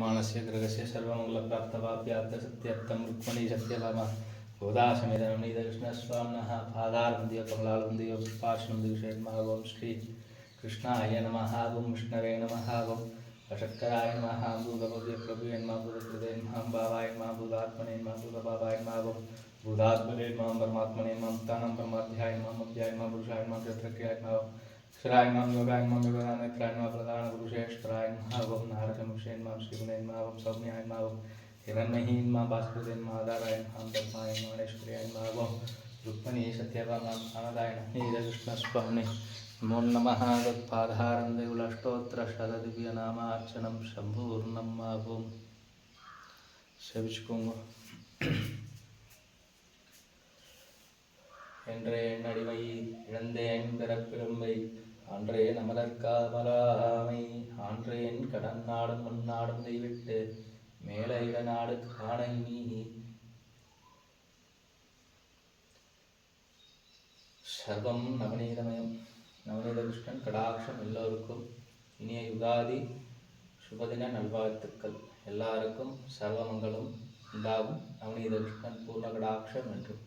विद्यमानस्य ग्रहस्य सर्वमङ्गलप्राप्तवाप्यार्थसत्यर्थं रुक्मिणी सत्यभामा गोदासमेतनवनीतकृष्णस्वामिनः पादारविन्दयो कमलालवन्दयो पार्श्वन्दयुषेन्महागों श्रीकृष्णाय नमः ओं विष्णवे नमः ओं शक्कराय नमः भूतभव्यप्रभुवे नमः भूतकृते नमः भावाय नमः भूतात्मने नमः भूतभावाय नमः ओं भूतात्मने नमः परमात्मने नमः मुक्तानां परमाध्याय नमः अव्याय नमः पुरुषाय नमः चतुर्क्रियाय नमः क्षराय नमः योगाय नमः योगानेत्राय नमः प्रधानपुरुषेश्वराय नमः ओं नारदमुषे नमः श्रीगुणे नमः ओं सौम्याय नमः ओं हिरण्मयी नमः भास्करते नमः आधाराय नमः धर्माय नमः मणेश्वर्याय नमः ओं रुक्मिणी सत्यभामा आनदाय नमः नीलकृष्णस्वामिने नमो नमः तत्पादारविन्दयुलाष्टोत्तरशतदिव्यनामार्चनं शम्भूर्णं ओं सेविச்சுக்கோங்க என்றேன் அடிமை இழந்தேன் பிறப்பிலும்பை ஆன்றேன் அமலர்காமலாமை ஆன்றேன் கடன் நாடும் மண்ணாடும் தைவிட்டு மேல இடநாடு காணை நீ சர்வம் நவநீதமயம் நவநீத கிருஷ்ணன் கடாட்சம் எல்லோருக்கும் இனிய யுகாதி சுபதின நல்வாழ்த்துக்கள் எல்லாருக்கும் சர்வமங்களும் உண்டாகும் நவநீத கிருஷ்ணன் பூர்ண கடாட்சம் என்றும்